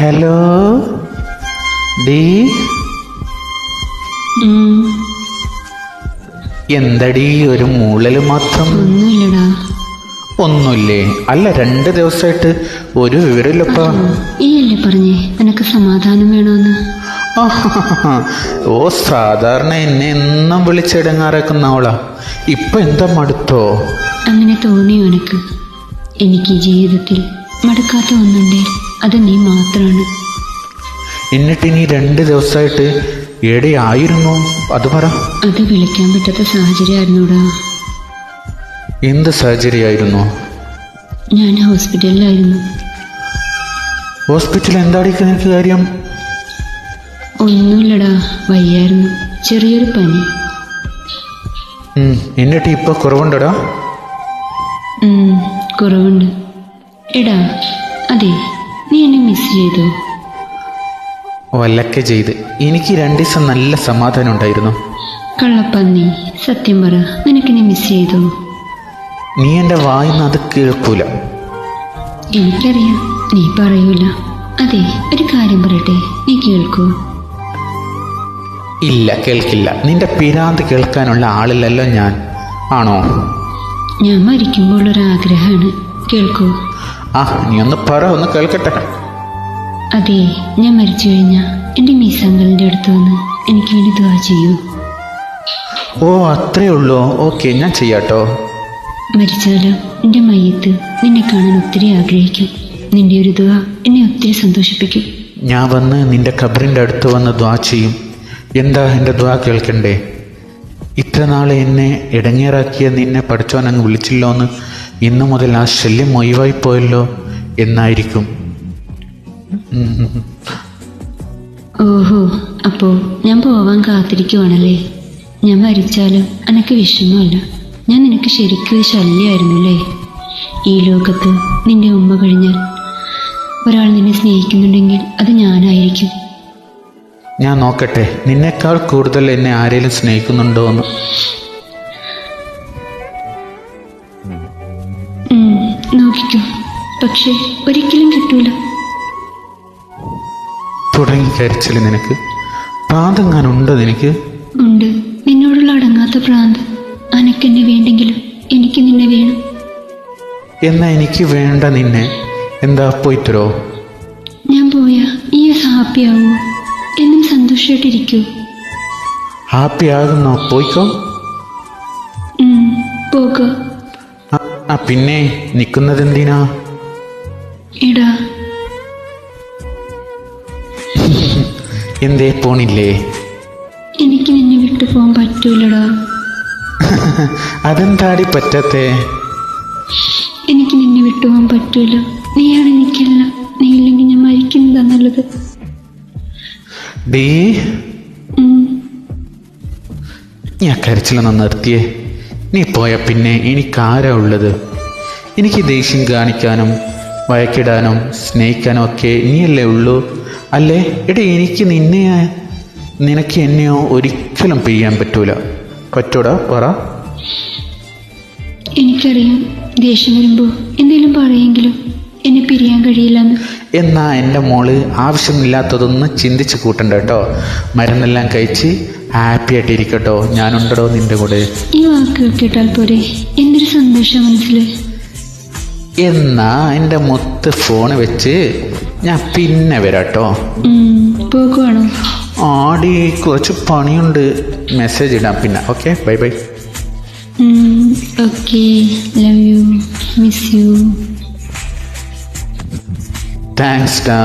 Hello D, എന്തടി ഒരു മൂളല് മാത്രം? ഒന്നുമില്ലടാ. ഒന്നുമില്ലേ? അല്ല, 2 ദിവസമായിട്ട് ഒരു വിവരമില്ലപ്പ. ഈയല്ലേ പറഞ്ഞേ നിനക്ക് സമാധാനം വേണമെന്ന്? ഓ, സാധാരണ എന്നെ എന്നും വിളിച്ചെടങ്ങാറാക്കുന്നവളാ. ഇപ്പൊ എന്താ മടുത്തോ? അങ്ങനെ തോന്നിയോ എനക്ക്? എനിക്ക് ജീവിതത്തിൽ മടുക്കാത്ത ഒന്നുണ്ടേ, അത് നീ മാത്രമാണ്. എന്നിട്ട് ഇനി 2 ദിവസമായിട്ട് എവിടെയായിരുന്നു? അത് പറ. അത് വിളിക്കാൻ പറ്റാത്ത സാഹചര്യമായിരുന്നുടാ. എന്ത് സാഹചര്യമായിരുന്നു? ഞാൻ ഹോസ്പിറ്റലിലായിരുന്നു. ഹോസ്പിറ്റൽ എന്താടി നിനക്ക് കാര്യം? ഒന്നുമില്ലടാ, വയ്യായിരുന്നു, ചെറിയൊരു പനി. എന്നിട്ട് ഇപ്പൊ കുറവുണ്ടടാ? കുറവുണ്ട്. എടാ, അതെ, നീ എന്നെ മിസ് ചെയ്തോ? വല്ലൊക്കെ ചെയ്ത്. എനിക്ക് 2 ദിവസം നല്ല സമാധാനം ഉണ്ടായിരുന്നു. കള്ളപ്പന്നി, സത്യം പറ, നിനക്കെന്നെ മിസ് ചെയ്തോ? നീ എൻ്റെ വായിന്ന് അത് കേൾക്കൂല. എനിക്കറിയാം, നീ പറയൂല. അതെ, ഒരു കാര്യം പറയട്ടെ, നീ കേൾക്കൂ? ഇല്ല, കേൾക്കില്ല. നിന്റെ പിരാന്ത് കേൾക്കാനുള്ള ആളില്ലല്ലോ ഞാൻ. ആണോ? ഞാൻ മരിക്കുമ്പോൾ ഒരാഗ്രഹമാണ്, കേൾക്കൂ? നീ ഒന്ന് പറ, ഒന്ന് കേൾക്കട്ടെ. അതെ, ഞാൻ മരിച്ചു കഴിഞ്ഞാൽ എൻ്റെ മീസാങ്കലിൻ്റെ അടുത്ത് വന്ന് എനിക്ക് വേണ്ടി ദുആ ചെയ്യൂ. ഓ, അത്രേ ഉള്ളൂ. ഓക്കെ, ഞാൻ ചെയ്യാട്ടോ. മരിച്ചാലും എൻ്റെ മയ്യത്ത് നിന്നെ കാണാൻ ഒത്തിരി ആഗ്രഹിക്കും. നിന്റെ ഒരു ദുആ എന്നെ ഒത്തിരി സന്തോഷിപ്പിക്കും. ഞാൻ വന്ന് നിന്റെ ഖബറിൻ്റെ അടുത്ത് വന്ന് ദുആ ചെയ്യും. എന്താ എൻ്റെ ദുആ കേൾക്കണ്ടേ? ഇത്ര നാൾ എന്നെ ഇടങ്ങേറാക്കിയ നിന്നെ പഠിച്ചോനങ്ങ് വിളിച്ചില്ലോ എന്ന് ഇന്നു മുതൽ ആ ശല്യം ഒഴിവായിപ്പോയല്ലോ എന്നായിരിക്കും. ഓഹോ, അപ്പോൾ ഞാൻ പോവാൻ കാത്തിരിക്കുവാണല്ലേ? ഞാൻ മരിച്ചാലും എനക്ക് വിഷമമല്ല. ഞാൻ നിനക്ക് ശരിക്കും ശല്യമായിരുന്നു അല്ലേ? ഈ ലോകത്ത് നിന്റെ ഉമ്മ കഴിഞ്ഞാൽ ഒരാൾ നിന്നെ സ്നേഹിക്കുന്നുണ്ടെങ്കിൽ അത് ഞാനായിരിക്കും. ഞാൻ നോക്കട്ടെ, നിന്നേക്കാൾ കൂടുതൽ എന്നെ ആരെങ്കിലും സ്നേഹിക്കുന്നുണ്ടോ എന്ന്. നോക്കിക്കോ, പക്ഷെ ഒരിക്കലും കിട്ടൂല. തുടങ്ങി കരച്ചില്. നിനക്ക് പ്രാന്തെങ്ങാനുണ്ടോ? നിനക്ക് ഉണ്ട്, നിന്നോടുള്ള അടങ്ങാത്ത പ്രാന്ത്. അനക്കെന്നെ വേണ്ടെങ്കിലും എനിക്ക് നിന്നെ വേണം. എന്നാ എനിക്ക് വേണ്ട നിന്നെ. എന്താ, പോയിത്തരോ? ഞാൻ പോയാ ഈ ഹാപ്പി ആവോ? എന്നും സന്തോഷമായിട്ടിരിക്കൂ? ഹാപ്പി ആകുന്നോ? പോയിക്കോ. പോകോ? പിന്നെ നിൽക്കുന്നത് എന്തിനാ? എടാ, എന്തേ പോണില്ലേ? എനിക്ക് നിന്നെ വിട്ടു പോകാൻ പറ്റൂലടാ. അതെന്താടി പറ്റത്തേ? എനിക്ക് നിന്നെ വിട്ടുപോകാൻ പറ്റൂല. നീയാണ് എനിക്കല്ല. നീ ഇല്ലെങ്കിൽ ഞാൻ മരിക്കുന്നതാ നല്ലത്. ഡീ, ഞാൻ കരച്ചിലൊന്ന് നിർത്തിയേ. നീ പോയ പിന്നെ എനിക്കാരാ ഉള്ളത്? എനിക്ക് ദേഷ്യം കാണിക്കാനും വഴക്കിടാനും സ്നേഹിക്കാനും ഒക്കെ നീയല്ലേ ഉള്ളൂ, അല്ലേ? എടേ, എനിക്ക് നിനക്ക് എന്നെയോ ഒരിക്കലും ചെയ്യാൻ പറ്റൂല. പറ്റൂടാ? പറ. എനിക്കറിയാം, ദേഷ്യം വരുമ്പോൾ എന്തെങ്കിലും പറയെങ്കിലും എന്നെ പിരിയാൻ കഴിയില്ലെന്ന്. എന്നാ എൻ്റെ മോള് ആവശ്യമില്ലാത്തതൊന്നും ചിന്തിച്ച് കൂട്ടണ്ട കേട്ടോ. മരുന്നെല്ലാം കഴിച്ച് ഹാപ്പി ആയിട്ടിരിക്കട്ടോ. ഞാനുണ്ടോ നിന്റെ കൂടെ. ഈ വാക്കുകൾ കേട്ടാൽ പോരെ, എന്തൊരു സന്തോഷം മനസ്സിൽ. എന്നാ എൻ്റെ മൊത്ത ഫോണ് വെച്ച് ഞാൻ പിന്നെ വരാട്ടോ. പോകുവാണോ? ആടി, കുറച്ച് പണിയുണ്ട്. മെസ്സേജ് ഇടാം പിന്നെ. Okay, bye bye. Okay, love you, miss you. Thanks ഡാ.